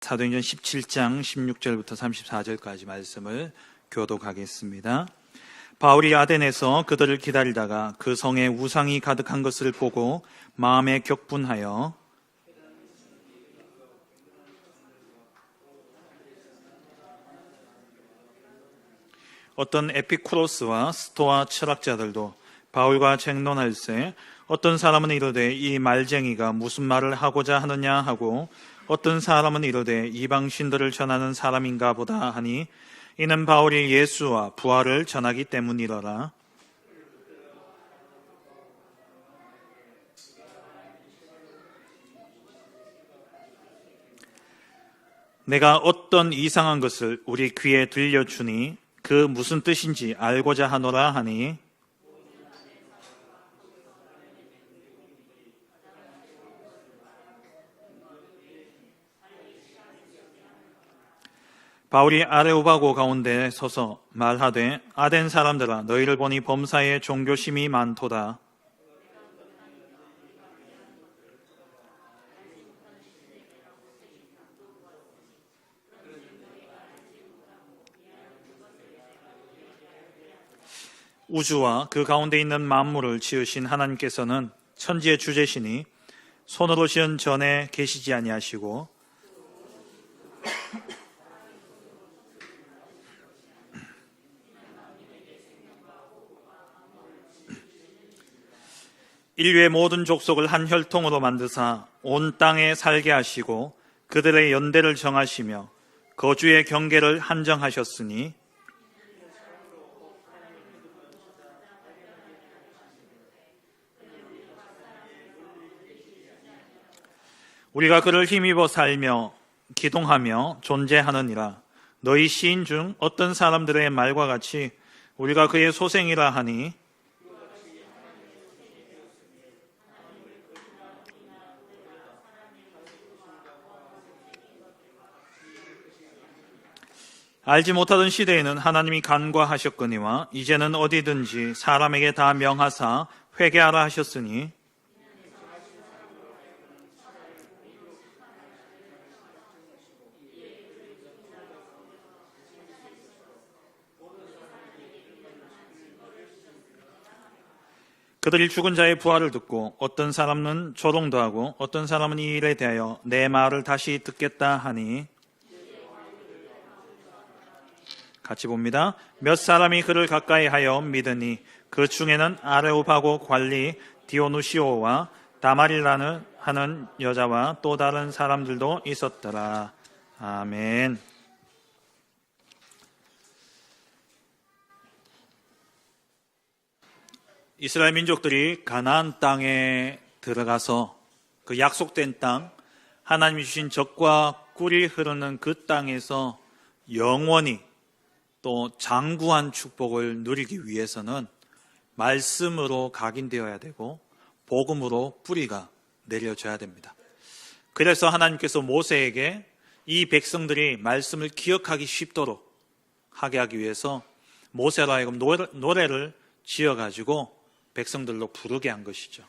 사도행전 17장 16절부터 34절까지 말씀을 교독하겠습니다. 바울이 아덴에서 그들을 기다리다가 그 성에 우상이 가득한 것을 보고 마음에 격분하여 어떤 에피쿠로스와 스토아 철학자들도 바울과 쟁론할세 어떤 사람은 이르되 이 말쟁이가 무슨 말을 하고자 하느냐 하고 어떤 사람은 이르되 이방신들을 전하는 사람인가 보다 하니 이는 바울이 예수와 부활을 전하기 때문이더라. 내가 어떤 이상한 것을 우리 귀에 들려주니 그 무슨 뜻인지 알고자 하노라 하니 바울이 아레오바고 가운데 서서 말하되 아덴 사람들아 너희를 보니 범사에 종교심이 많도다. 우주와 그 가운데 있는 만물을 지으신 하나님께서는 천지의 주제시니 손으로 지은 전에 계시지 아니하시고 인류의 모든 족속을 한 혈통으로 만드사 온 땅에 살게 하시고 그들의 연대를 정하시며 거주의 경계를 한정하셨으니 우리가 그를 힘입어 살며 기동하며 존재하느니라. 너희 시인 중 어떤 사람들의 말과 같이 우리가 그의 소생이라 하니 알지 못하던 시대에는 하나님이 간과하셨거니와 이제는 어디든지 사람에게 다 명하사 회개하라 하셨으니 그들이 죽은 자의 부활을 듣고 어떤 사람은 조롱도 하고 어떤 사람은 이 일에 대하여 내 말을 다시 듣겠다 하니 같이 봅니다. 몇 사람이 그를 가까이 하여 믿으니 그 중에는 아레오바고 관리 디오누시오와 다마릴라는 하는 여자와 또 다른 사람들도 있었더라. 아멘. 이스라엘 민족들이 가나안 땅에 들어가서 그 약속된 땅, 하나님이 주신 젖과 꿀이 흐르는 그 땅에서 영원히 또 장구한 축복을 누리기 위해서는 말씀으로 각인되어야 되고 복음으로 뿌리가 내려져야 됩니다. 그래서 하나님께서 모세에게 이 백성들이 말씀을 기억하기 쉽도록 하게 하기 위해서 모세로 하여금 노래를 지어가지고 백성들로 부르게 한 것이죠.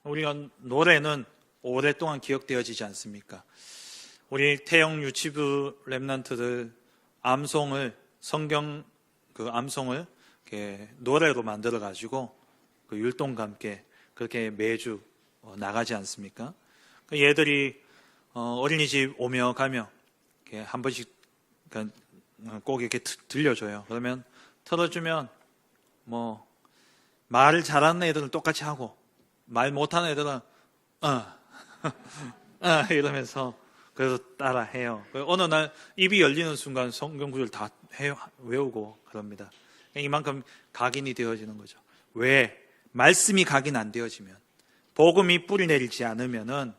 우리가 노래는 오랫동안 기억되어지지 않습니까? 우리 태영 유치부 랩런트들 암송을 성경 그 암송을 이렇게 노래로 만들어 가지고 그 율동과 함께 그렇게 매주 나가지 않습니까? 얘들이 어린이집 오며 가며 이렇게 한 번씩 꼭 이렇게 들려줘요. 그러면 틀어주면 뭐 말을 잘하는 애들은 똑같이 하고 말 못하는 애들은 이러면서 그래서 따라 해요. 어느 날 입이 열리는 순간 성경 구절 다 외우고 그럽니다. 이만큼 각인이 되어지는 거죠. 왜? 말씀이 각인 안 되어지면, 복음이 뿌리 내리지 않으면은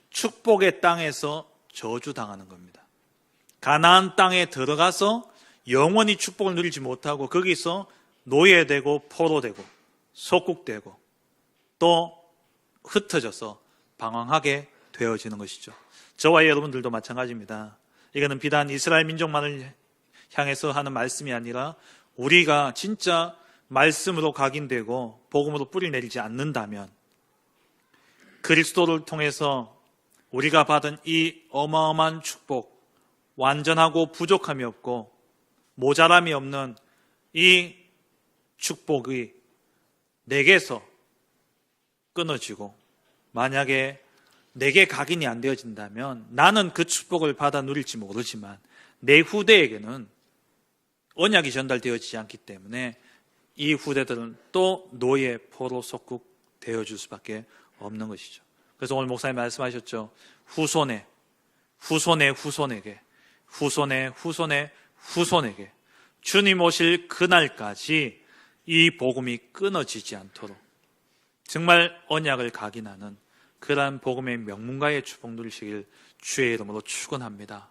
축복의 땅에서 저주당하는 겁니다. 가나안 땅에 들어가서 영원히 축복을 누리지 못하고 거기서 노예되고 포로되고 속국되고 또 흩어져서 방황하게 되어지는 것이죠. 저와 여러분들도 마찬가지입니다. 이거는 비단 이스라엘 민족만을 향해서 하는 말씀이 아니라 우리가 진짜 말씀으로 각인되고 복음으로 뿌리 내리지 않는다면 그리스도를 통해서 우리가 받은 이 어마어마한 축복, 완전하고 부족함이 없고 모자람이 없는 이 축복이 내게서 끊어지고 만약에 내게 각인이 안 되어진다면 나는 그 축복을 받아 누릴지 모르지만 내 후대에게는 언약이 전달되어지지 않기 때문에 이 후대들은 또 노예 포로 속국 되어줄 수밖에 없는 것이죠. 그래서 오늘 목사님 말씀하셨죠. 후손의 후손에게 후손에게 주님 오실 그날까지 이 복음이 끊어지지 않도록 정말 언약을 각인하는 그러한 복음의 명문가의 축복 누리시길 주의 이름으로 축원합니다.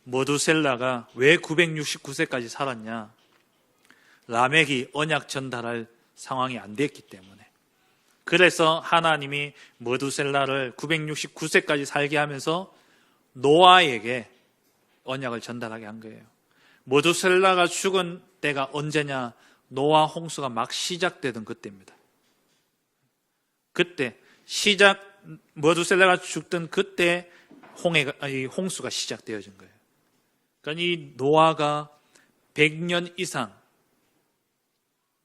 머두셀라가 왜 969세까지 살았냐? 라멕이 언약 전달할 상황이 안 됐기 때문에. 그래서 하나님이 머두셀라를 969세까지 살게 하면서 노아에게 언약을 전달하게 한 거예요. 머두셀라가 죽은 때가 언제냐? 노아 홍수가 막 시작되던 그때입니다. 그때 머두셀라가 죽던 그때 홍수가 시작되어진 거예요. 그러니까 이 노아가 100년 이상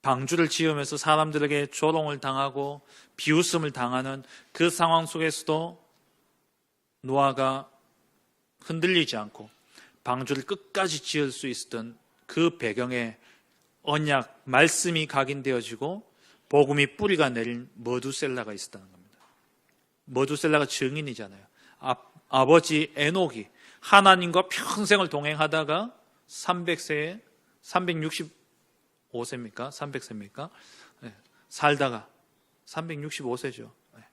방주를 지으면서 사람들에게 조롱을 당하고 비웃음을 당하는 그 상황 속에서도 노아가 흔들리지 않고 방주를 끝까지 지을 수 있었던 그 배경에 언약, 말씀이 각인되어지고 복음이 뿌리가 내린 머두셀라가 있었다는 겁니다. 머두셀라가 증인이잖아요. 아버지 에녹이 하나님과 평생을 동행하다가 300세에 365세입니까? 300세입니까? 네. 살다가 365세죠. 네.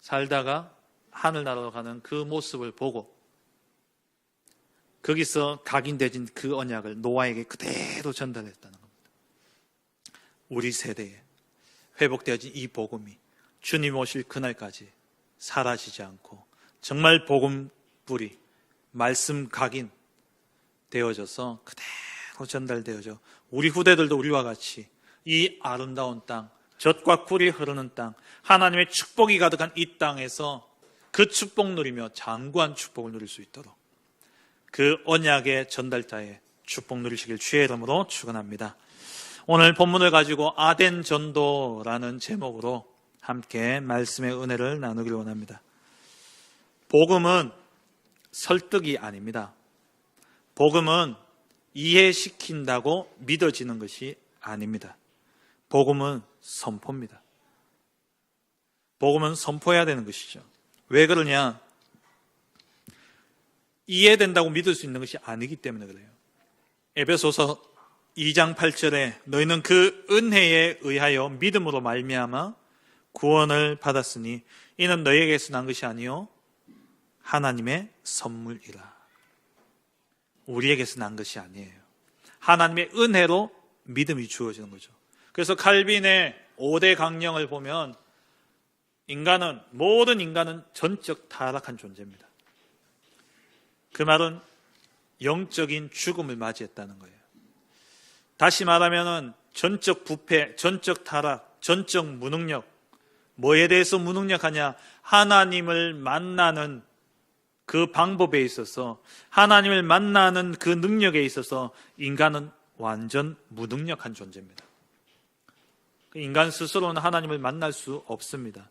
살다가 하늘나라로 가는 그 모습을 보고 거기서 각인되진 그 언약을 노아에게 그대로 전달했다는 겁니다. 우리 세대에 회복되어진 이 복음이 주님 오실 그날까지 사라지지 않고 정말 복음 뿌리, 말씀 각인 되어져서 그대로 전달되어져 우리 후대들도 우리와 같이 이 아름다운 땅, 젖과 꿀이 흐르는 땅, 하나님의 축복이 가득한 이 땅에서 그 축복 누리며 장구한 축복을 누릴 수 있도록 그 언약의 전달자의 축복 누리시길 주의 이름으로 축원합니다. 오늘 본문을 가지고 아덴 전도라는 제목으로 함께 말씀의 은혜를 나누기를 원합니다. 복음은 설득이 아닙니다. 복음은 이해시킨다고 믿어지는 것이 아닙니다. 복음은 선포입니다. 복음은 선포해야 되는 것이죠. 왜 그러냐? 이해된다고 믿을 수 있는 것이 아니기 때문에 그래요. 에베소서 2장 8절에 너희는 그 은혜에 의하여 믿음으로 말미암아 구원을 받았으니 이는 너희에게서 난 것이 아니요 하나님의 선물이라. 우리에게서 난 것이 아니에요. 하나님의 은혜로 믿음이 주어지는 거죠. 그래서 칼빈의 5대 강령을 보면 모든 인간은 전적 타락한 존재입니다. 그 말은 영적인 죽음을 맞이했다는 거예요. 다시 말하면 전적 부패, 전적 타락, 전적 무능력. 뭐에 대해서 무능력하냐? 하나님을 만나는 그 방법에 있어서, 하나님을 만나는 그 능력에 있어서 인간은 완전 무능력한 존재입니다. 인간 스스로는 하나님을 만날 수 없습니다.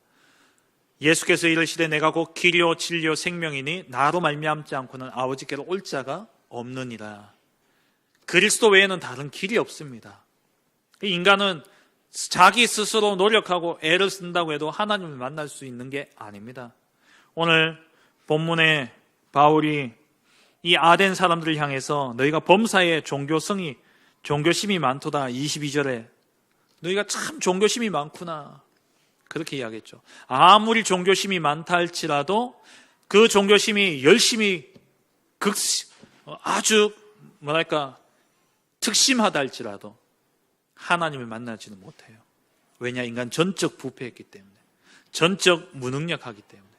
예수께서 이르시되 내가 곧 길이요 진리요 생명이니 나로 말미암지 않고는 아버지께로 올 자가 없느니라. 그리스도 외에는 다른 길이 없습니다. 인간은 자기 스스로 노력하고 애를 쓴다고 해도 하나님을 만날 수 있는 게 아닙니다. 오늘 본문에 바울이 이 아덴 사람들을 향해서 너희가 범사에 종교심이 많도다. 22절에 너희가 참 종교심이 많구나. 그렇게 이야기했죠. 아무리 종교심이 많다 할지라도 그 종교심이 열심히 아주 특심하다 할지라도 하나님을 만나지는 못해요. 왜냐? 인간 전적 부패했기 때문에, 전적 무능력하기 때문에.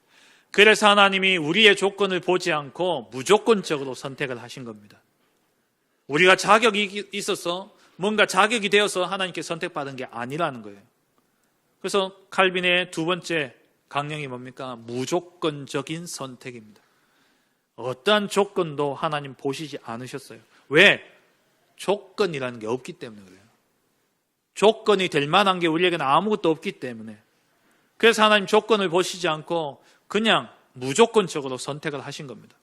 그래서 하나님이 우리의 조건을 보지 않고 무조건적으로 선택을 하신 겁니다. 우리가 자격이 있어서 뭔가 자격이 되어서 하나님께 선택받은 게 아니라는 거예요. 그래서 칼빈의 두 번째 강령이 뭡니까? 무조건적인 선택입니다. 어떠한 조건도 하나님 보시지 않으셨어요. 왜? 조건이라는 게 없기 때문에 그래요. 조건이 될 만한 게 우리에게는 아무것도 없기 때문에. 그래서 하나님 조건을 보시지 않고 그냥 무조건적으로 선택을 하신 겁니다.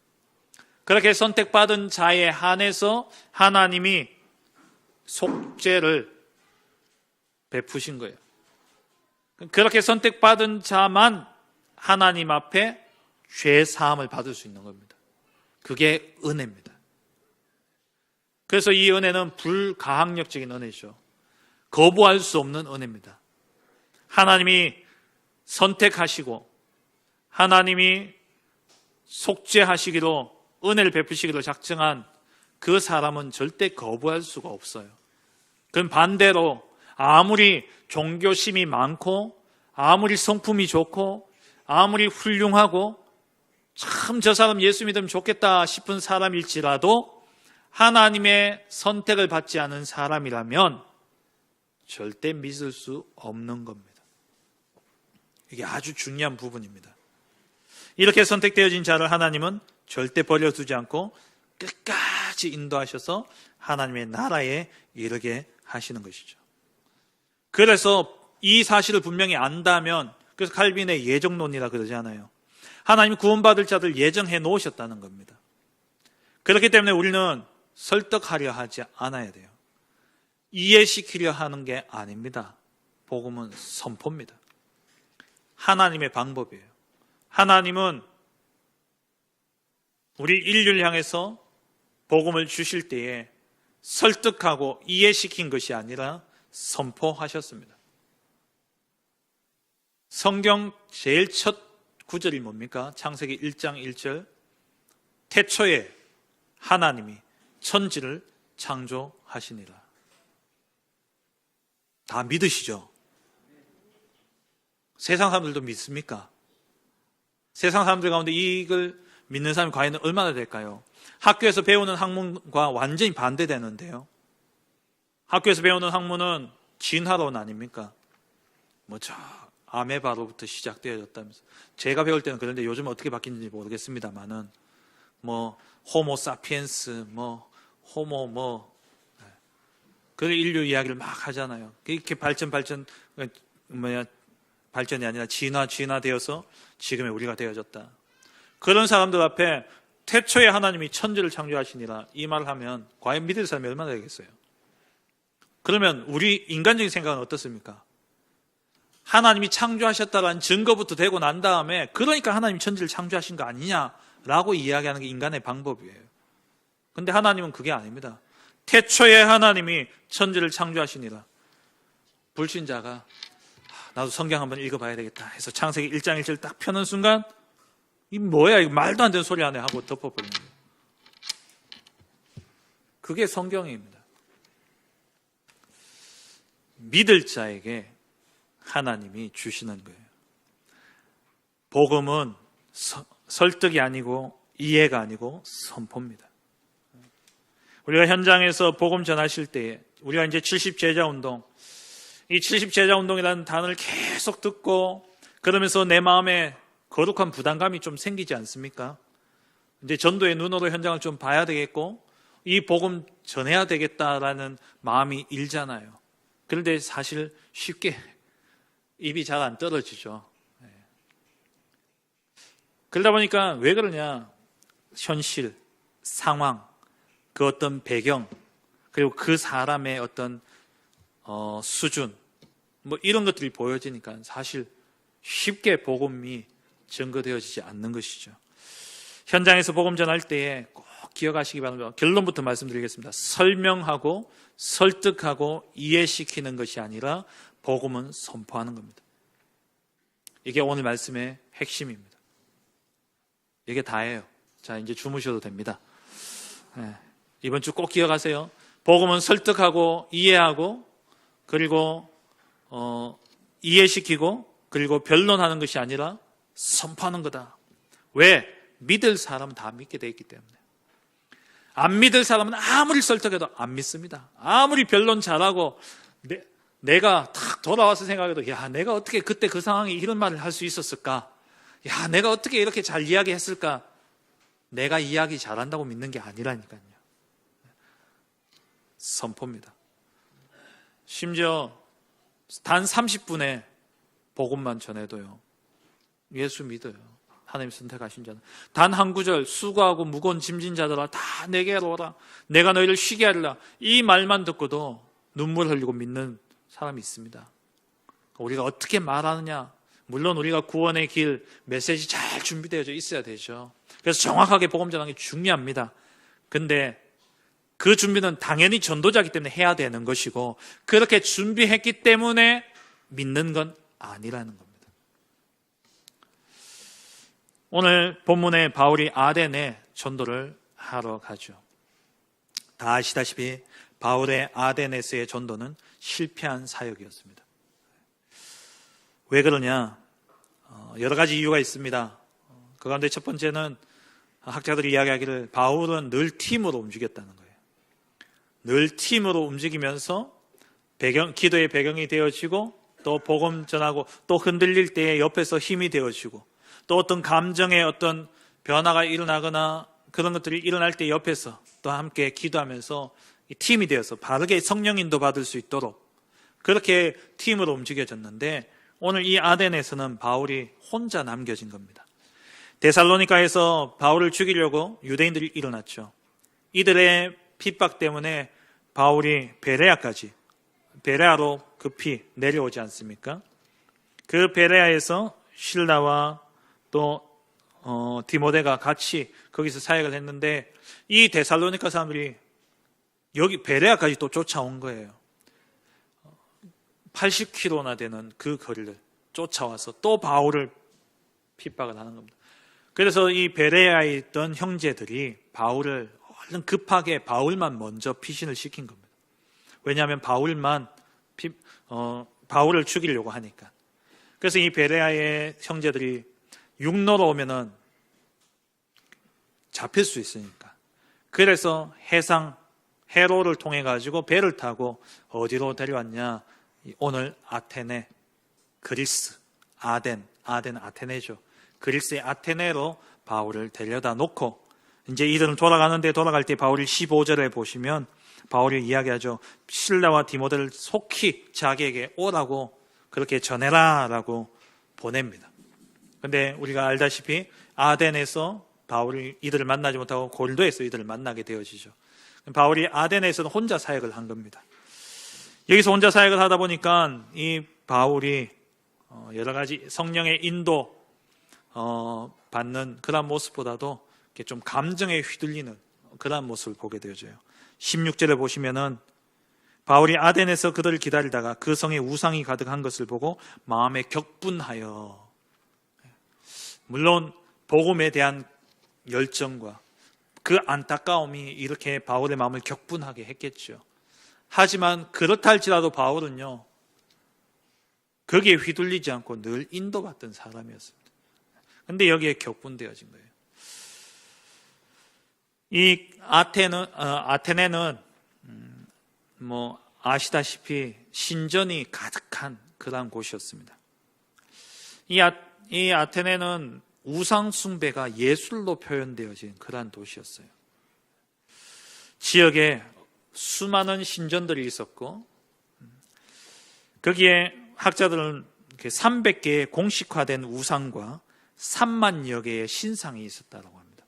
그렇게 선택받은 자에 한해서 하나님이 속죄를 베푸신 거예요. 그렇게 선택받은 자만 하나님 앞에 죄 사함을 받을 수 있는 겁니다. 그게 은혜입니다. 그래서 이 은혜는 불가항력적인 은혜죠. 거부할 수 없는 은혜입니다. 하나님이 선택하시고 하나님이 속죄하시기로 은혜를 베푸시기로 작정한 그 사람은 절대 거부할 수가 없어요. 그럼 반대로 아무리 종교심이 많고 아무리 성품이 좋고 아무리 훌륭하고 참 저 사람 예수 믿으면 좋겠다 싶은 사람일지라도 하나님의 선택을 받지 않은 사람이라면 절대 믿을 수 없는 겁니다. 이게 아주 중요한 부분입니다. 이렇게 선택되어진 자를 하나님은 절대 버려두지 않고 끝까지 인도하셔서 하나님의 나라에 이르게 하시는 것이죠. 그래서 이 사실을 분명히 안다면, 그래서 칼빈의 예정론이라 그러잖아요. 하나님이 구원받을 자들 예정해 놓으셨다는 겁니다. 그렇기 때문에 우리는 설득하려 하지 않아야 돼요. 이해시키려 하는 게 아닙니다. 복음은 선포입니다. 하나님의 방법이에요. 하나님은 우리 인류를 향해서 복음을 주실 때에 설득하고 이해시킨 것이 아니라 선포하셨습니다. 성경 제일 첫 구절이 뭡니까? 창세기 1장 1절. 태초에 하나님이 천지를 창조하시니라. 다 믿으시죠? 세상 사람들도 믿습니까? 세상 사람들 가운데 이걸 믿는 사람이 과연 얼마나 될까요? 학교에서 배우는 학문과 완전히 반대되는데요. 학교에서 배우는 학문은 진화론 아닙니까? 저 아메바로부터 시작되어졌다면서. 제가 배울 때는 그런데 요즘 어떻게 바뀌는지 모르겠습니다만은 호모 사피엔스 호모 그 인류 이야기를 막 하잖아요. 이렇게 발전이 아니라 진화되어서 지금의 우리가 되어졌다. 그런 사람들 앞에 태초에 하나님이 천지를 창조하시니라 이 말을 하면 과연 믿을 사람이 얼마나 되겠어요? 그러면 우리 인간적인 생각은 어떻습니까? 하나님이 창조하셨다라는 증거부터 되고 난 다음에 그러니까 하나님이 천지를 창조하신 거 아니냐라고 이야기하는 게 인간의 방법이에요. 근데 하나님은 그게 아닙니다. 태초에 하나님이 천지를 창조하시니라. 불신자가 나도 성경 한번 읽어봐야 되겠다 해서 창세기 1장 1절 딱 펴는 순간 이 뭐야 이거 말도 안 되는 소리 하네 하고 덮어버리는 거예요. 그게 성경입니다. 믿을 자에게 하나님이 주시는 거예요. 복음은 설득이 아니고 이해가 아니고 선포입니다. 우리가 현장에서 복음 전하실 때에 우리가 이제 70제자운동, 이 70제자운동이라는 단어를 계속 듣고 그러면서 내 마음에 거룩한 부담감이 좀 생기지 않습니까? 이제 전도의 눈으로 현장을 좀 봐야 되겠고 이 복음 전해야 되겠다라는 마음이 일잖아요. 그런데 사실 쉽게 입이 잘 안 떨어지죠. 그러다 보니까 왜 그러냐? 현실, 상황, 그 어떤 배경, 그리고 그 사람의 어떤 수준, 이런 것들이 보여지니까 사실 쉽게 복음이 증거되어지지 않는 것이죠. 현장에서 복음 전할 때에 꼭 기억하시기 바랍니다. 결론부터 말씀드리겠습니다. 설명하고 설득하고 이해시키는 것이 아니라 복음은 선포하는 겁니다. 이게 오늘 말씀의 핵심입니다. 이게 다예요. 자, 이제 주무셔도 됩니다. 이번 주 꼭 기억하세요. 복음은 설득하고 이해하고 그리고 이해시키고 그리고 변론하는 것이 아니라 선포하는 거다. 왜? 믿을 사람은 다 믿게 돼 있기 때문에. 안 믿을 사람은 아무리 설득해도 안 믿습니다. 아무리 변론 잘하고 내가 탁 돌아와서 생각해도 야, 내가 어떻게 그때 그 상황에 이런 말을 할 수 있었을까? 야, 내가 어떻게 이렇게 잘 이야기했을까? 내가 이야기 잘한다고 믿는 게 아니라니까요. 선포입니다. 심지어 단 30분에 복음만 전해도요, 예수 믿어요. 하나님 선택하신 자는. 단 한 구절, 수고하고 무거운 짐진 자들아 다 내게로 오라, 내가 너희를 쉬게 하리라, 이 말만 듣고도 눈물 흘리고 믿는 사람이 있습니다. 우리가 어떻게 말하느냐, 물론 우리가 구원의 길, 메시지 잘 준비되어져 있어야 되죠. 그래서 정확하게 복음 전하는 게 중요합니다. 근데 그 준비는 당연히 전도자이기 때문에 해야 되는 것이고, 그렇게 준비했기 때문에 믿는 건 아니라는 겁니다. 오늘 본문에 바울이 아덴에 전도를 하러 가죠. 다 아시다시피 바울의 아덴에서의 전도는 실패한 사역이었습니다. 왜 그러냐? 여러 가지 이유가 있습니다. 그 가운데 첫 번째는 학자들이 이야기하기를 바울은 늘 팀으로 움직였다는 거예요. 늘 팀으로 움직이면서 기도의 배경이 되어지고, 또 복음 전하고, 또 흔들릴 때에 옆에서 힘이 되어지고, 또 어떤 감정의 어떤 변화가 일어나거나 그런 것들이 일어날 때 옆에서 또 함께 기도하면서 팀이 되어서 바르게 성령 인도 받을 수 있도록 그렇게 팀으로 움직여졌는데, 오늘 이 아덴에서는 바울이 혼자 남겨진 겁니다. 데살로니가에서 바울을 죽이려고 유대인들이 일어났죠. 이들의 핍박 때문에 바울이 베레아로 급히 내려오지 않습니까? 그 베레아에서 실라와 또 디모데가 같이 거기서 사역을 했는데, 이 데살로니가 사람들이 여기 베레아까지 또 쫓아온 거예요. 80km나 되는 그 거리를 쫓아와서 또 바울을 핍박을 하는 겁니다. 그래서 이 베레아에 있던 형제들이 바울을 얼른 급하게 바울만 먼저 피신을 시킨 겁니다. 왜냐하면 바울을 죽이려고 하니까. 그래서 이 베레아의 형제들이 육로로 오면은 잡힐 수 있으니까. 그래서 해로를 통해 가지고 배를 타고 어디로 데려왔냐? 오늘 아테네, 그리스, 아테네죠. 그리스의 아테네로 바울을 데려다 놓고, 이제 이들은 돌아갈 때 바울이 15절에 보시면 바울이 이야기하죠. 실라와 디모데를 속히 자기에게 오라고 그렇게 전해라 라고 보냅니다. 근데 우리가 알다시피 아덴에서 바울이 이들을 만나지 못하고 고린도에서 이들을 만나게 되어지죠. 바울이 아덴에서는 혼자 사역을 한 겁니다. 여기서 혼자 사역을 하다 보니까 이 바울이 여러 가지 성령의 인도 받는 그런 모습보다도 좀 감정에 휘둘리는 그런 모습을 보게 되어져요. 16절에 보시면은 바울이 아덴에서 그들을 기다리다가 그 성에 우상이 가득한 것을 보고 마음에 격분하여, 물론 복음에 대한 열정과 그 안타까움이 이렇게 바울의 마음을 격분하게 했겠죠. 하지만 그렇다 할지라도 바울은요, 거기에 휘둘리지 않고 늘 인도받던 사람이었습니다. 근데 여기에 격분되어진 거예요. 이 아테네는 아시다시피 신전이 가득한 그런 곳이었습니다. 이 아테네는 우상 숭배가 예술로 표현되어진 그러한 도시였어요. 지역에 수많은 신전들이 있었고, 거기에 학자들은 300개의 공식화된 우상과 3만여 개의 신상이 있었다고 합니다.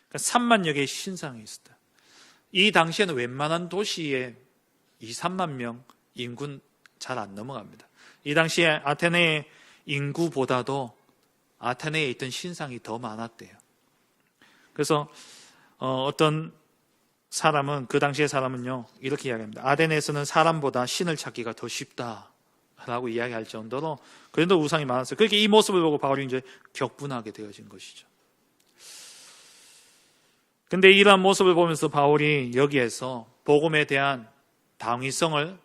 그러니까 3만여 개의 신상이 있었다. 이 당시에는 웬만한 도시에 2, 3만 명 인구는 잘 안 넘어갑니다. 이 당시에 아테네의 인구보다도 아테네에 있던 신상이 더 많았대요. 그래서 어떤 사람은, 그 당시의 사람은요, 이렇게 이야기합니다. 아테네에서는 사람보다 신을 찾기가 더 쉽다라고 이야기할 정도로 그래도 우상이 많았어요. 그렇게 이 모습을 보고 바울이 이제 격분하게 되어진 것이죠. 근데 이러한 모습을 보면서 바울이 여기에서 복음에 대한 당위성을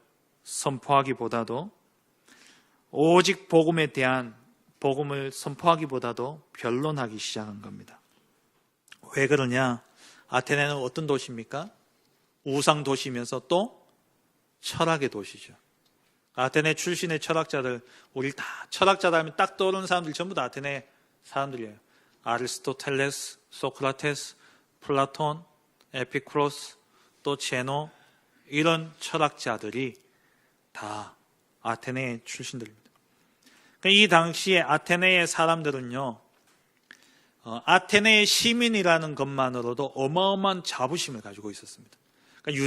선포하기보다도, 오직 복음을 선포하기보다도 변론하기 시작한 겁니다. 왜 그러냐? 아테네는 어떤 도시입니까? 우상 도시면서 또 철학의 도시죠. 아테네 출신의 철학자들, 우리 다 철학자다 하면 딱 떠오르는 사람들 전부 다 아테네 사람들이에요. 아리스토텔레스, 소크라테스, 플라톤, 에피쿠로스, 또 제노 이런 철학자들이 다 아테네 출신들입니다. 그러니까 이 당시에 아테네의 사람들은요, 아테네의 시민이라는 것만으로도 어마어마한 자부심을 가지고 있었습니다. 그러니까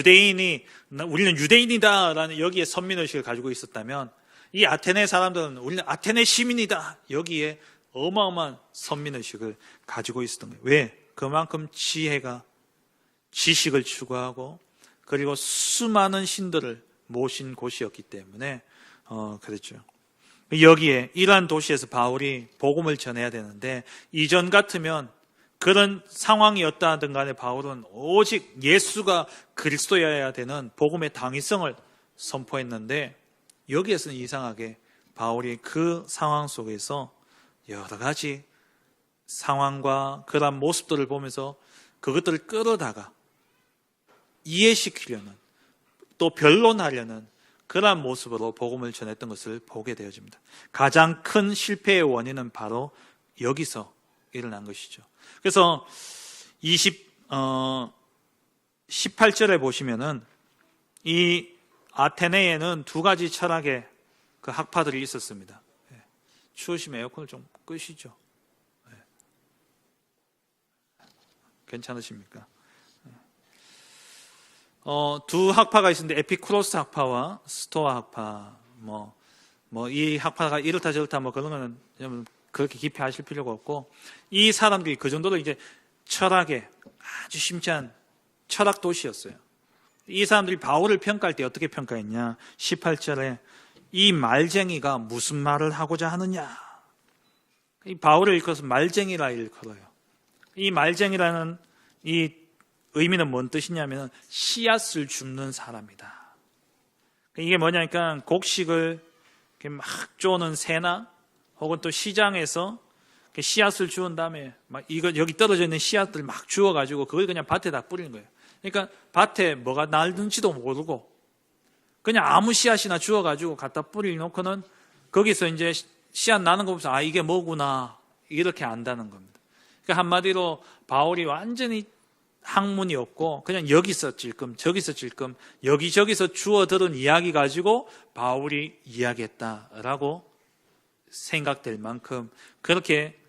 우리는 유대인이다라는 여기에 선민의식을 가지고 있었다면, 이 아테네 사람들은 우리는 아테네 시민이다 여기에 어마어마한 선민의식을 가지고 있었던 거예요. 왜? 그만큼 지식을 추구하고 그리고 수많은 신들을 모신 곳이었기 때문에 그랬죠. 여기에 이러한 도시에서 바울이 복음을 전해야 되는데, 이전 같으면 그런 상황이었다든 간에 바울은 오직 예수가 그리스도여야 되는 복음의 당위성을 선포했는데, 여기에서는 이상하게 바울이 그 상황 속에서 여러 가지 상황과 그런 모습들을 보면서 그것들을 끌어다가 이해시키려는, 또 변론하려는 그러한 모습으로 복음을 전했던 것을 보게 되어집니다. 가장 큰 실패의 원인은 바로 여기서 일어난 것이죠. 그래서 18절에 보시면은 이 아테네에는 두 가지 철학의 그 학파들이 있었습니다. 추우시면 에어컨을 좀 끄시죠. 괜찮으십니까? 두 학파가 있었는데, 에피쿠로스 학파와 스토아 학파, 이 학파가 이렇다 저렇다 그런 거는 그렇게 깊이 하실 필요가 없고, 이 사람들이 그 정도로 이제 철학에 아주 심취한 철학 도시였어요. 이 사람들이 바울을 평가할 때 어떻게 평가했냐? 18절에 이 말쟁이가 무슨 말을 하고자 하느냐? 이 바울을 일컬어서 말쟁이라 일컬어요. 이 말쟁이라는 이 의미는 뭔 뜻이냐면 씨앗을 줍는 사람이다. 이게 뭐냐니까 곡식을 이렇게 막 쪼는 새나 혹은 또 시장에서 씨앗을 주운 다음에 막 여기 떨어져 있는 씨앗들 막 주워가지고 그걸 그냥 밭에다 뿌리는 거예요. 그러니까 밭에 뭐가 날는지도 모르고 그냥 아무 씨앗이나 주워가지고 갖다 뿌리놓고는 거기서 이제 씨앗 나는 거 보면서 이게 뭐구나 이렇게 안다는 겁니다. 그러니까 한마디로 바울이 완전히 학문이 없고 그냥 여기서 찔끔 저기서 찔끔 여기저기서 주워들은 이야기 가지고 바울이 이야기했다라고 생각될 만큼 그렇게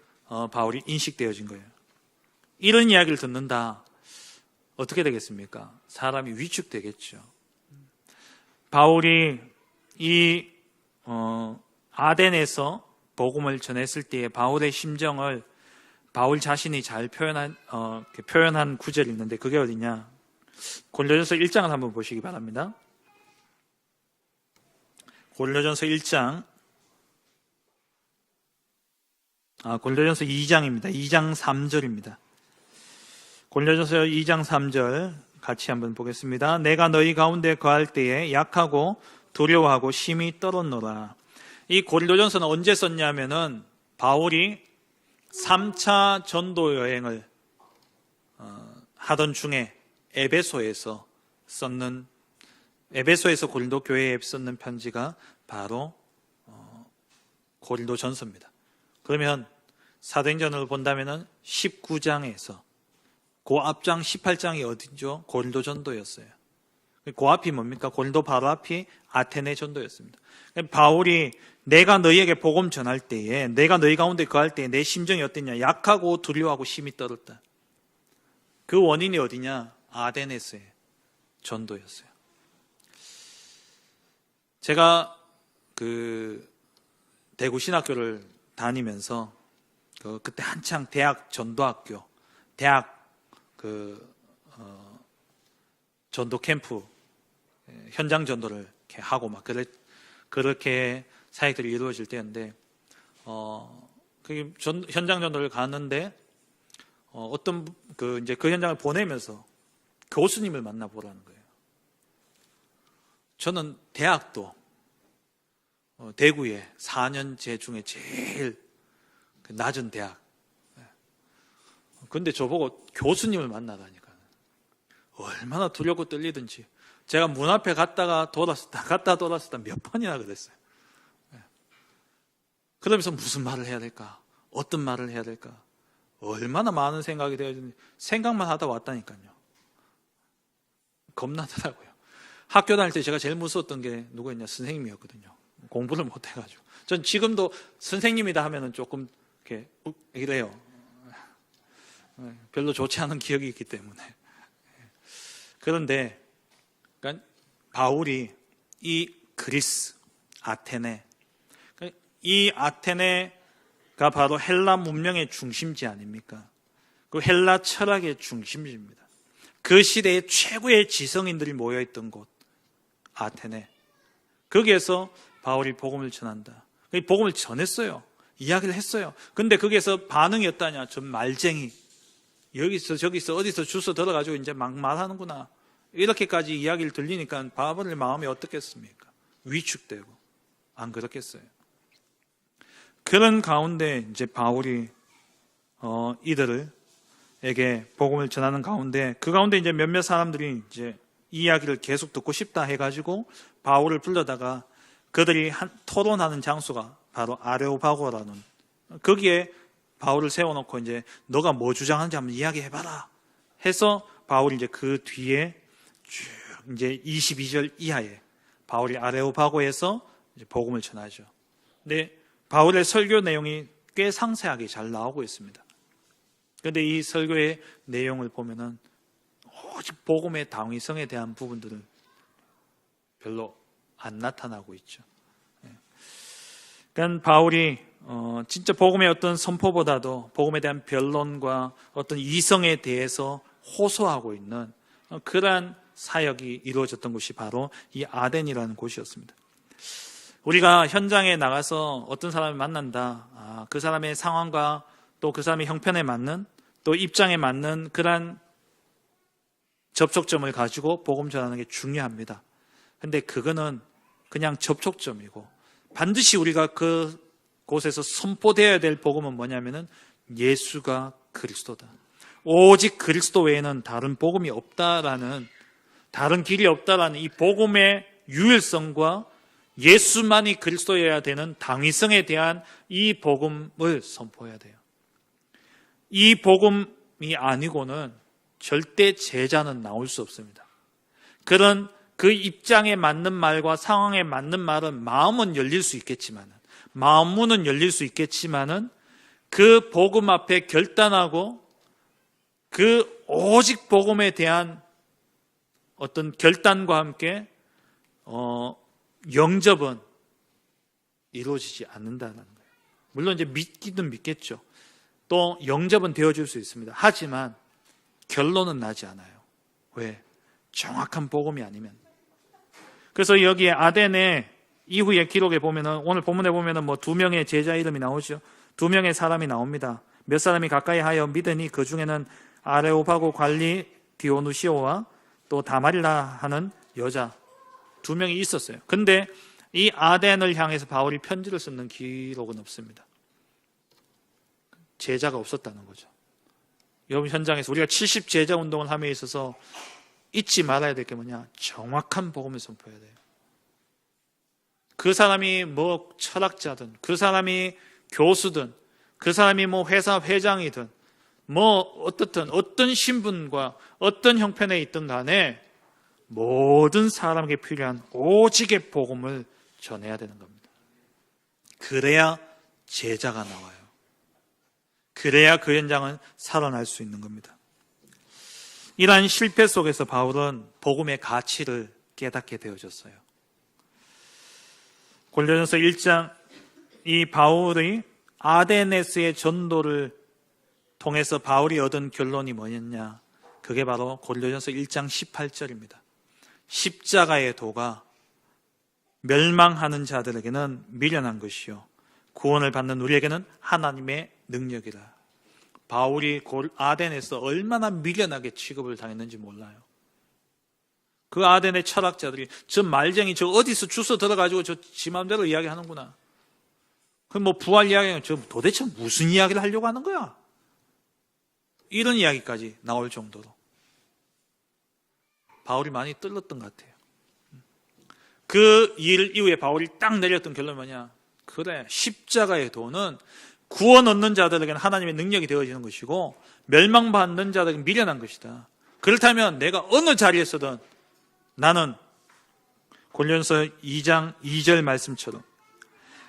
바울이 인식되어진 거예요. 이런 이야기를 듣는다. 어떻게 되겠습니까? 사람이 위축되겠죠. 바울이 이 아덴에서 복음을 전했을 때의 바울의 심정을 바울 자신이 잘 표현한 구절이 있는데, 그게 어디냐? 고린도전서 1장을 한번 보시기 바랍니다. 고린도전서 1장, 고린도전서 2장입니다. 2장 3절입니다. 고린도전서 2장 3절 같이 한번 보겠습니다. 내가 너희 가운데 거할 때에 약하고 두려워하고 심히 떨었노라. 이 고린도전서는 언제 썼냐면은 바울이 3차 전도 여행을 하던 중에 에베소에서 고린도 교회에 썼는 편지가 바로 고린도전서입니다. 그러면 사도행전을 본다면은 19장에서 그 앞장 18장이 어디죠? 고린도 전도였어요. 그 앞이 뭡니까? 고린도 바로 앞이 아테네 전도였습니다. 바울이 내가 너희에게 복음 전할 때에, 내가 너희 가운데 거할 때에 내 심정이 어땠냐? 약하고 두려워하고 심히 떨었다. 그 원인이 어디냐? 아테네에서의 전도였어요. 제가 대구 신학교를 다니면서 그때 한창 대학 전도학교, 대학 전도 캠프 현장 전도를 이렇게 하고 막 그렇게 사역들이 이루어질 때였는데, 현장 전도를 갔는데 이제 그 현장을 보내면서 교수님을 만나보라는 거예요. 저는 대학도 대구에 4년제 중에 제일 낮은 대학. 근데 저보고 교수님을 만나다니까 얼마나 두렵고 떨리든지 제가 문 앞에 갔다 돌았었다 몇 번이나 그랬어요. 그러면서 무슨 말을 해야 될까? 어떤 말을 해야 될까? 얼마나 많은 생각이 되어지는지 생각만 하다 왔다니까요. 겁나더라고요. 학교 다닐 때 제가 제일 무서웠던 게 누구였냐? 선생님이었거든요. 공부를 못해가지고. 전 지금도 선생님이다 하면은 조금 이렇게 이래요. 별로 좋지 않은 기억이 있기 때문에. 그런데 그러니까 바울이 이 그리스, 아테네, 이 아테네가 바로 헬라 문명의 중심지 아닙니까? 그 헬라 철학의 중심지입니다. 그 시대의 최고의 지성인들이 모여있던 곳, 아테네. 거기에서 바울이 복음을 전한다. 복음을 전했어요. 이야기를 했어요. 근데 거기에서 반응이 어떠냐? 좀 말쟁이. 여기서 저기서 어디서 주워 들어가지고 이제 막 말하는구나. 이렇게까지 이야기를 들리니까 바울의 마음이 어떻겠습니까? 위축되고. 안 그렇겠어요? 그런 가운데 이제 바울이 이들에게 복음을 전하는 가운데 그 가운데 이제 몇몇 사람들이 이제 이 이야기를 계속 듣고 싶다 해가지고 바울을 불러다가 그들이 토론하는 장소가 바로 아레오파고라는 거기에 바울을 세워놓고 이제 너가 뭐 주장하는지 한번 이야기해봐라 해서 바울이 이제 그 뒤에 쭉 이제 22절 이하에 바울이 아레오파고에서 이제 복음을 전하죠. 근데 바울의 설교 내용이 꽤 상세하게 잘 나오고 있습니다. 그런데 이 설교의 내용을 보면은 오직 복음의 당위성에 대한 부분들은 별로 안 나타나고 있죠. 그러니까 바울이 진짜 복음의 어떤 선포보다도 복음에 대한 변론과 어떤 이성에 대해서 호소하고 있는 그러한 사역이 이루어졌던 곳이 바로 이 아덴이라는 곳이었습니다. 우리가 현장에 나가서 어떤 사람을 만난다. 그 사람의 상황과 또 그 사람의 형편에 맞는 또 입장에 맞는 그러한 접촉점을 가지고 복음 전하는 게 중요합니다. 근데 그거는 그냥 접촉점이고 반드시 우리가 그 곳에서 선포되어야 될 복음은 뭐냐면은 예수가 그리스도다. 오직 그리스도 외에는 다른 복음이 없다라는 다른 길이 없다라는 이 복음의 유일성과 예수만이 그리스도여야 되는 당위성에 대한 이 복음을 선포해야 돼요. 이 복음이 아니고는 절대 제자는 나올 수 없습니다. 그런 그 입장에 맞는 말과 상황에 맞는 말은 마음은 열릴 수 있겠지만은 마음문은 열릴 수 있겠지만은 그 복음 앞에 결단하고 그 오직 복음에 대한 어떤 결단과 함께 영접은 이루어지지 않는다는 거예요. 물론 이제 믿기든 믿겠죠. 또 영접은 되어줄 수 있습니다. 하지만 결론은 나지 않아요. 왜? 정확한 복음이 아니면. 그래서 여기에 아덴의 이후의 기록에 보면은 오늘 본문에 보면은 뭐 2명의 제자 이름이 나오죠. 2명의 사람이 나옵니다. 몇 사람이 가까이 하여 믿으니 그 중에는 아레오파고 관리 디오누시오와 또 다마릴라 하는 여자 2명이 있었어요. 근데 이 아덴을 향해서 바울이 편지를 쓰는 기록은 없습니다. 제자가 없었다는 거죠. 여러분 현장에서 우리가 70제자 운동을 함에 있어서 잊지 말아야 될 게 뭐냐? 정확한 복음을 선포해야 돼요. 그 사람이 뭐 철학자든 그 사람이 교수든 그 사람이 뭐 회사 회장이든 뭐 어떻든 어떤 신분과 어떤 형편에 있든 간에 모든 사람에게 필요한 오직의 복음을 전해야 되는 겁니다. 그래야 제자가 나와요. 그래야 그 현장은 살아날 수 있는 겁니다. 이러한 실패 속에서 바울은 복음의 가치를 깨닫게 되어졌어요. 골로새서 1장 이 바울의 아데네스의 전도를 통해서 바울이 얻은 결론이 뭐였냐? 그게 바로 골로새서 1장 18절입니다. 십자가의 도가 멸망하는 자들에게는 미련한 것이요 구원을 받는 우리에게는 하나님의 능력이라. 바울이 아덴에서 얼마나 미련하게 취급을 당했는지 몰라요. 그 아덴의 철학자들이 저 말쟁이 저 어디서 주워 들어가지고 저 지 마음대로 이야기하는구나. 그럼 뭐 부활 이야기는 저 도대체 무슨 이야기를 하려고 하는 거야? 이런 이야기까지 나올 정도로 바울이 많이 떨렸던 것 같아요. 그 일 이후에 바울이 딱 내렸던 결론이 뭐냐? 그래, 십자가의 도는 구원 얻는 자들에게는 하나님의 능력이 되어지는 것이고 멸망받는 자들에게는 미련한 것이다. 그렇다면 내가 어느 자리에서든 나는 고린도전서 2장 2절 말씀처럼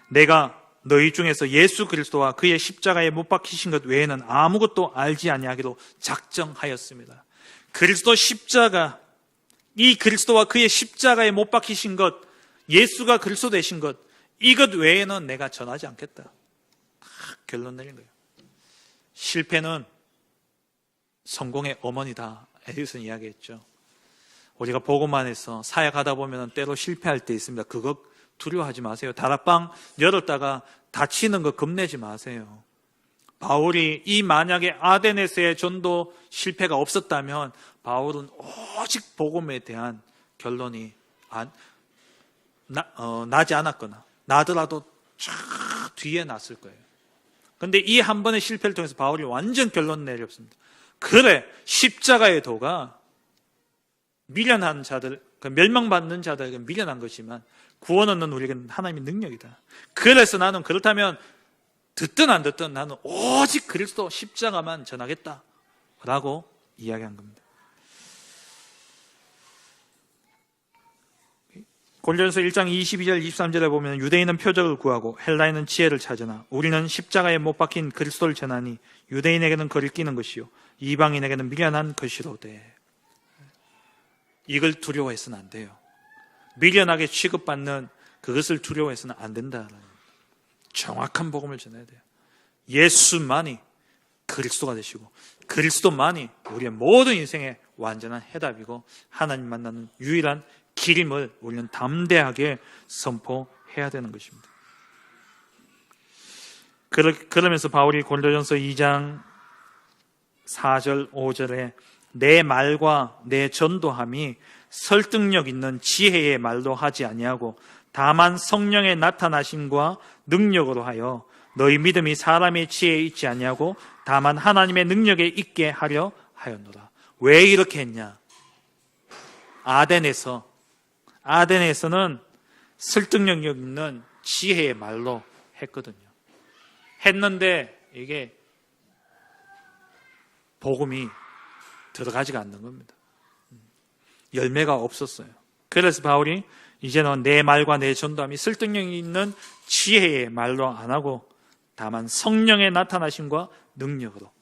내가 너희 중에서 예수 그리스도와 그의 십자가에 못 박히신 것 외에는 아무것도 알지 아니하기로 작정하였습니다. 그리스도 십자가, 이 그리스도와 그의 십자가에 못 박히신 것, 예수가 그리스도 되신 것, 이것 외에는 내가 전하지 않겠다. 결론 내린 거예요. 실패는 성공의 어머니다. 에디슨 이야기했죠. 우리가 복음만 해서 사역하다 보면 때로 실패할 때 있습니다. 그거 두려워하지 마세요. 다락방 열었다가 다치는 거 겁내지 마세요. 바울이 이 만약에 아데네스의 전도 실패가 없었다면 바울은 오직 복음에 대한 결론이 나지 않았거나 나더라도 쫙 뒤에 났을 거예요. 그런데 이 한 번의 실패를 통해서 바울이 완전 결론 내렸습니다. 그래, 십자가의 도가 미련한 자들, 멸망받는 자들에게 미련한 것이지만 구원 얻는 우리에게는 하나님의 능력이다. 그래서 나는 그렇다면 듣든 안 듣든 나는 오직 그리스도 십자가만 전하겠다 라고 이야기한 겁니다. 고린도전서 1장 22절 23절에 보면 유대인은 표적을 구하고 헬라인은 지혜를 찾으나 우리는 십자가에 못 박힌 그리스도를 전하니 유대인에게는 거리를 끼는 것이요 이방인에게는 미련한 것이로되. 이걸 두려워해서는 안 돼요. 미련하게 취급받는 그것을 두려워해서는 안 된다. 정확한 복음을 전해야 돼요. 예수만이 그리스도가 되시고 그리스도만이 우리의 모든 인생의 완전한 해답이고 하나님 만나는 유일한 길임을 우리는 담대하게 선포해야 되는 것입니다. 그러면서 바울이 고린도전서 2장 4절 5절에 내 말과 내 전도함이 설득력 있는 지혜의 말로 하지 아니하고 다만 성령의 나타나심과 능력으로 하여 너희 믿음이 사람의 지혜에 있지 아니하고 다만 하나님의 능력에 있게 하려 하였노라. 왜 이렇게 했냐? 아덴에서는 설득력 있는 지혜의 말로 했거든요. 했는데 이게 복음이 들어가지가 않는 겁니다. 열매가 없었어요. 그래서 바울이 이제는 내 말과 내 전도함이 설득력 있는 지혜의 말로 안 하고 다만 성령의 나타나심과 능력으로.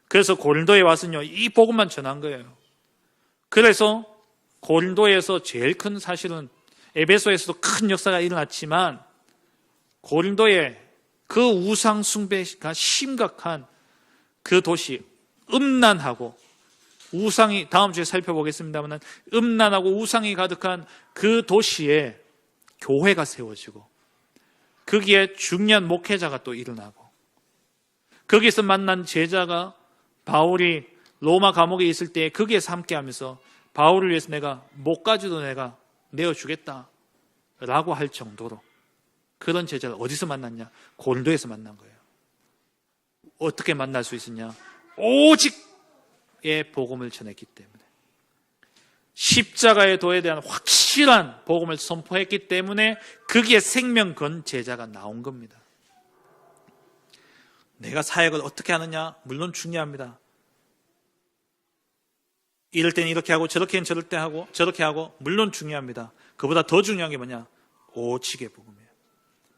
그래서 고린도에 와서는요, 이 복음만 전한 거예요. 그래서 고린도에서 제일 큰 사실은 에베소에서도 큰 역사가 일어났지만 고린도의 그 우상 숭배가 심각한 그 도시, 음란하고 우상이, 다음 주에 살펴보겠습니다만 음란하고 우상이 가득한 그 도시에 교회가 세워지고 거기에 중요한 목회자가 또 일어나고 거기서 만난 제자가 바울이 로마 감옥에 있을 때 거기에서 함께하면서 바울을 위해서 내가 목까지도 내가 내어주겠다 라고 할 정도로 그런 제자를 어디서 만났냐? 고린도에서 만난 거예요. 어떻게 만날 수 있었냐? 오직의 복음을 전했기 때문에, 십자가의 도에 대한 확실한 복음을 선포했기 때문에 거기에 생명 건 제자가 나온 겁니다. 내가 사역을 어떻게 하느냐? 물론 중요합니다. 이럴 때는 이렇게 하고 저렇게는 저럴 때 하고 저렇게 하고 물론 중요합니다. 그보다 더 중요한 게 뭐냐? 오직의 복음이에요.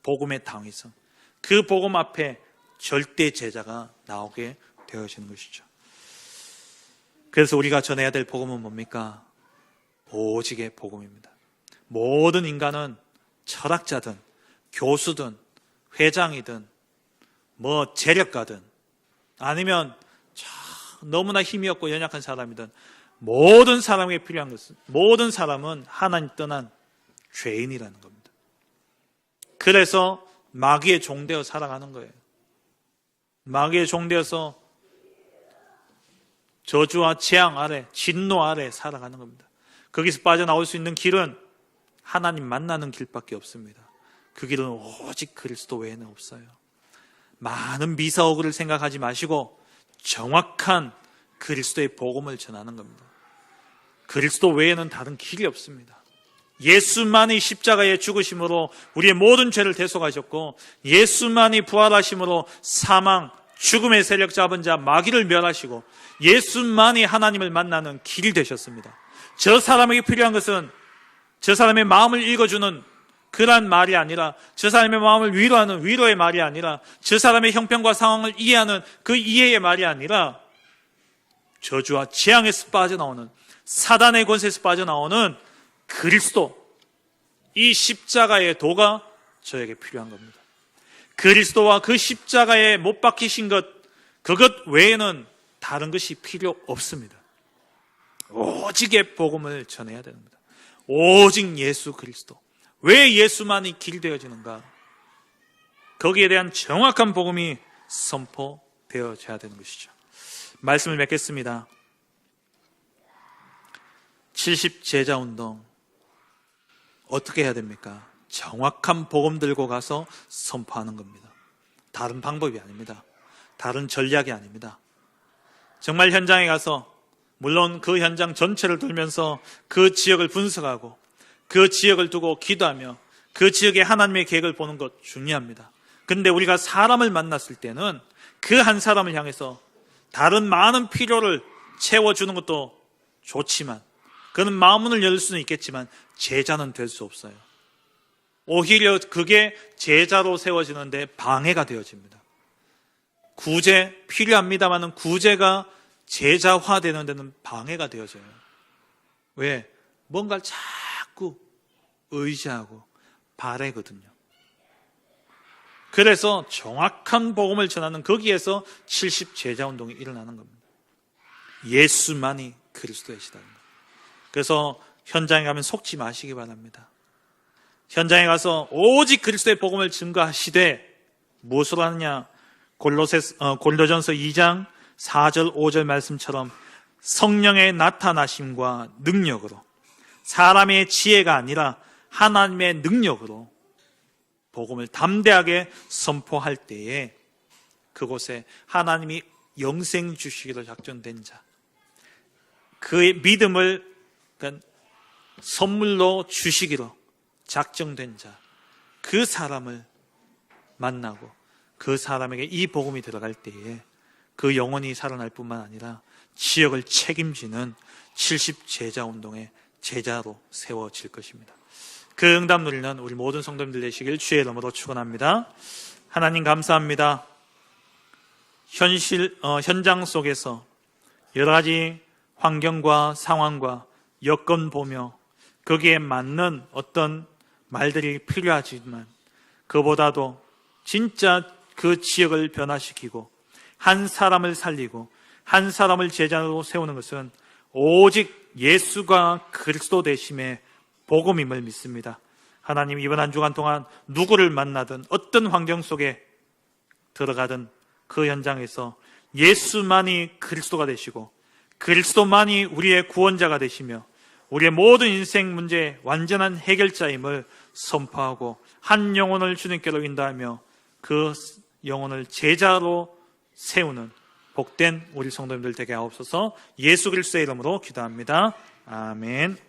복음의 당위성. 그 복음 앞에 절대 제자가 나오게 되어지는 것이죠. 그래서 우리가 전해야 될 복음은 뭡니까? 오직의 복음입니다. 모든 인간은 철학자든 교수든 회장이든 뭐 재력가든 아니면 너무나 힘이 없고 연약한 사람이든 모든 사람에게 필요한 것은, 모든 사람은 하나님 떠난 죄인이라는 겁니다. 그래서 마귀의 종되어 살아가는 거예요. 마귀의 종되어서 저주와 재앙 아래, 진노 아래 살아가는 겁니다. 거기서 빠져나올 수 있는 길은 하나님 만나는 길밖에 없습니다. 그 길은 오직 그리스도 외에는 없어요. 많은 미사오그를 생각하지 마시고 정확한 그리스도의 복음을 전하는 겁니다. 그리스도 외에는 다른 길이 없습니다. 예수만이 십자가의 죽으심으로 우리의 모든 죄를 대속하셨고, 예수만이 부활하심으로 사망, 죽음의 세력 잡은 자 마귀를 멸하시고, 예수만이 하나님을 만나는 길이 되셨습니다. 저 사람에게 필요한 것은 저 사람의 마음을 읽어주는 그런 말이 아니라, 저 사람의 마음을 위로하는 위로의 말이 아니라, 저 사람의 형편과 상황을 이해하는 그 이해의 말이 아니라, 저주와 재앙에서 빠져나오는, 사단의 권세에서 빠져나오는 그리스도, 이 십자가의 도가 저에게 필요한 겁니다. 그리스도와 그 십자가에 못 박히신 것, 그것 외에는 다른 것이 필요 없습니다. 오직의 복음을 전해야 됩니다. 오직 예수 그리스도. 왜 예수만이 길 되어지는가? 거기에 대한 정확한 복음이 선포되어져야 되는 것이죠. 말씀을 맺겠습니다. 70 제자운동 어떻게 해야 됩니까? 정확한 복음 들고 가서 선포하는 겁니다. 다른 방법이 아닙니다. 다른 전략이 아닙니다. 정말 현장에 가서, 물론 그 현장 전체를 돌면서 그 지역을 분석하고 그 지역을 두고 기도하며 그 지역의 하나님의 계획을 보는 것 중요합니다. 그런데 우리가 사람을 만났을 때는 그 한 사람을 향해서 다른 많은 필요를 채워주는 것도 좋지만, 그는 마음문을 열 수는 있겠지만 제자는 될 수 없어요. 오히려 그게 제자로 세워지는데 방해가 되어집니다. 구제 필요합니다마는 구제가 제자화되는 데는 방해가 되어져요. 왜? 뭔가를 자꾸 의지하고 바라거든요. 그래서 정확한 복음을 전하는 거기에서 70 제자운동이 일어나는 겁니다. 예수만이 그리스도이시다는 것. 그래서 현장에 가면 속지 마시기 바랍니다. 현장에 가서 오직 그리스도의 복음을 증거하시되 무엇을 하느냐? 골로전서 2장 4절 5절 말씀처럼 성령의 나타나심과 능력으로, 사람의 지혜가 아니라 하나님의 능력으로 복음을 담대하게 선포할 때에 그곳에 하나님이 영생 주시기로 작정된 자, 그의 믿음을 선물로 주시기로 작정된 자, 그 사람을 만나고 그 사람에게 이 복음이 들어갈 때에 그 영혼이 살아날 뿐만 아니라 지역을 책임지는 70 제자운동의 제자로 세워질 것입니다. 그 응답 누리는 우리 모든 성도님들 되시길 주의 이름으로 축원합니다. 하나님 감사합니다. 현장 속에서 여러 가지 환경과 상황과 여건 보며 거기에 맞는 어떤 말들이 필요하지만, 그보다도 진짜 그 지역을 변화시키고 한 사람을 살리고 한 사람을 제자로 세우는 것은 오직 예수가 그리스도 되심의 복음임을 믿습니다. 하나님, 이번 한 주간 동안 누구를 만나든 어떤 환경 속에 들어가든 그 현장에서 예수만이 그리스도가 되시고 그리스도만이 우리의 구원자가 되시며 우리의 모든 인생 문제의 완전한 해결자임을 선포하고 한 영혼을 주님께로 인도하며 그 영혼을 제자로 세우는 복된 우리 성도님들 되게 하옵소서. 예수 그리스도의 이름으로 기도합니다. 아멘.